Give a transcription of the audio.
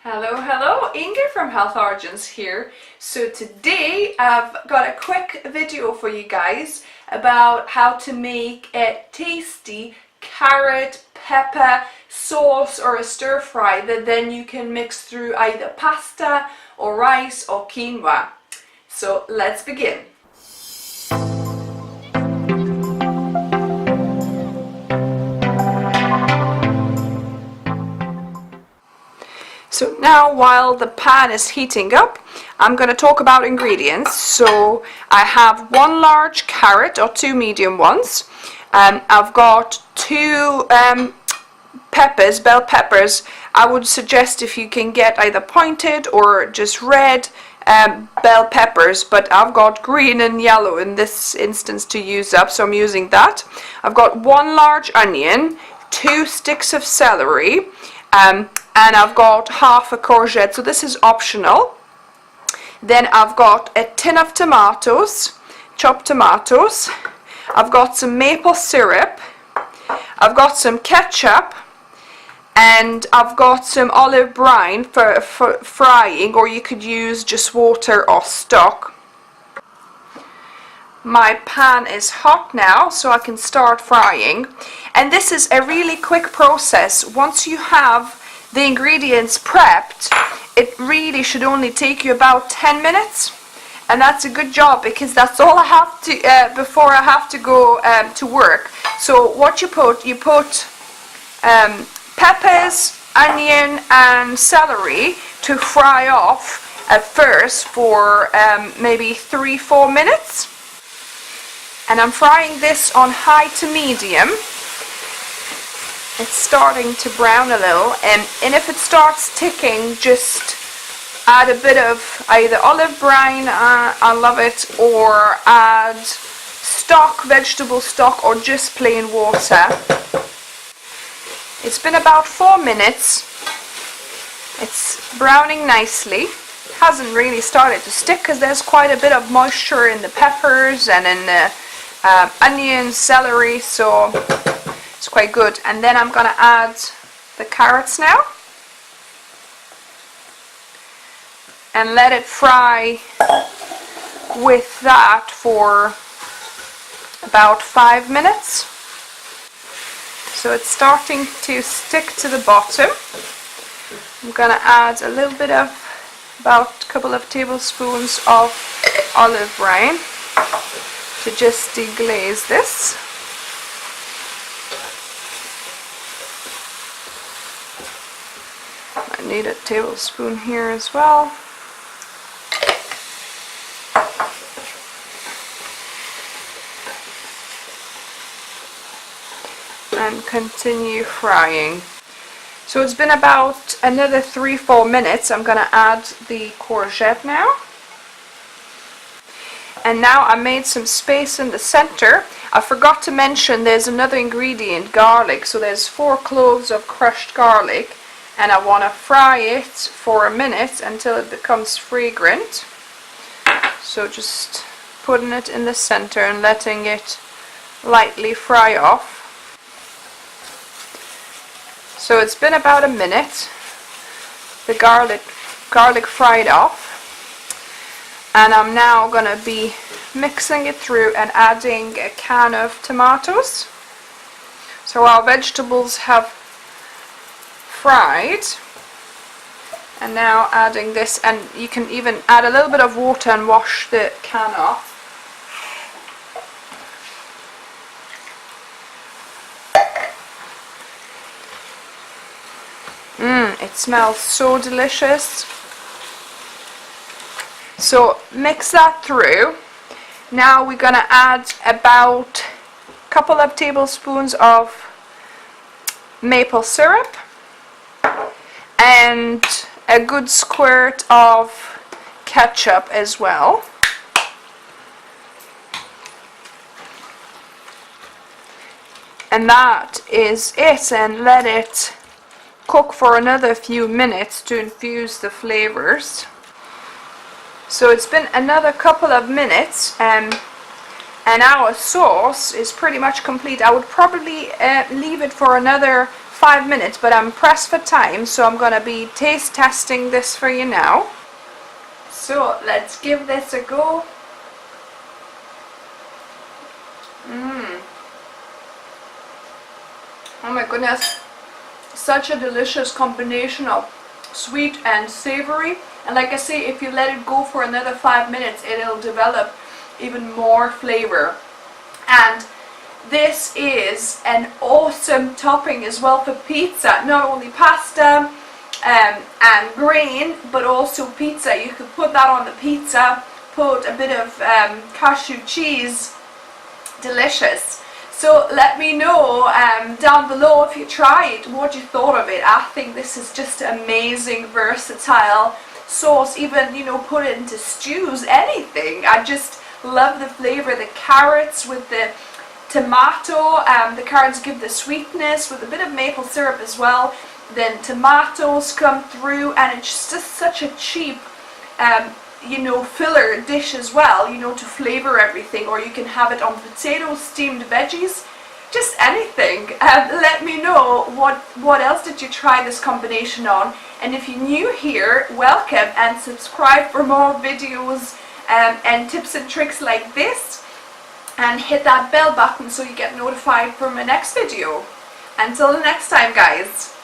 Hello, Inge from Health Origins here. So today I've got a quick video for you guys about how to make a tasty carrot pepper sauce or a stir fry that then you can mix through either pasta or rice or quinoa. So let's begin. So now while the pan is heating up, I'm going to talk about ingredients. So I have one large carrot or two medium ones. I've got two peppers, bell peppers. I would suggest if you can get either pointed or just red bell peppers, but I've got green and yellow in this instance to use up, so I'm using that. I've got one large onion, two sticks of celery, and I've got half a courgette, so this is optional. Then I've got a tin of tomatoes, chopped tomatoes. I've got some maple syrup. I've got some ketchup, and I've got some olive brine for frying, or you could use just water or stock. My pan is hot now, so I can start frying. And this is a really quick process. Once you have the ingredients prepped, it really should only take you about 10 minutes, and that's a good job because that's all I have to before I have to go to work. So what you put peppers, onion and celery to fry off at first for maybe 3-4 minutes, and I'm frying this on high to medium. It's starting to brown a little, and if it starts ticking, just add a bit of either olive brine, I love it, or add stock, vegetable stock, or just plain water. It's been about 4 minutes. It's browning nicely. It hasn't really started to stick because there's quite a bit of moisture in the peppers and in the onions, celery, so it's quite good. And then I'm going to add the carrots now and let it fry with that for about 5 minutes. So it's starting to stick to the bottom. I'm going to add a little bit of, about a couple of tablespoons of olive brine to just deglaze this. I need a tablespoon here as well. And continue frying. So it's been about another 3-4 minutes. I'm going to add the courgette now. And now I made some space in the center. I forgot to mention there's another ingredient, garlic. So there's 4 cloves of crushed garlic, and I want to fry it for a minute until it becomes fragrant. So just putting it in the center and letting it lightly fry off. So it's been about a minute. The garlic fried off, and I'm now going to be mixing it through and adding a can of tomatoes. So our vegetables have fried, and now adding this, and you can even add a little bit of water and wash the can off. It smells so delicious. So mix that through. Now we're going to add about a couple of tablespoons of maple syrup and a good squirt of ketchup as well. And that is it, and let it cook for another few minutes to infuse the flavors. So it's been another couple of minutes, and our sauce is pretty much complete. I would probably leave it for another 5 minutes, but I'm pressed for time, so I'm going to be taste testing this for you now. So let's give this a go. Oh my goodness, such a delicious combination of sweet and savory. And like I say, if you let it go for another 5 minutes, it'll develop even more flavor. And this is an awesome topping as well for pizza. Not only pasta and grain, but also pizza. You could put that on the pizza, put a bit of cashew cheese. Delicious. So let me know down below if you tried, what you thought of it. I think this is just amazing, versatile sauce. Even, you know, put it into stews, anything. I just love the flavor. The carrots with the tomato, the carrots give the sweetness with a bit of maple syrup as well. Then tomatoes come through, and it's just such a cheap you know, filler dish as well, you know, to flavor everything. Or you can have it on potatoes, steamed veggies, just anything. Let me know what else did you try this combination on. And if you're new here, welcome, and subscribe for more videos and tips and tricks like this, and hit that bell button so you get notified for my next video. Until the next time, guys.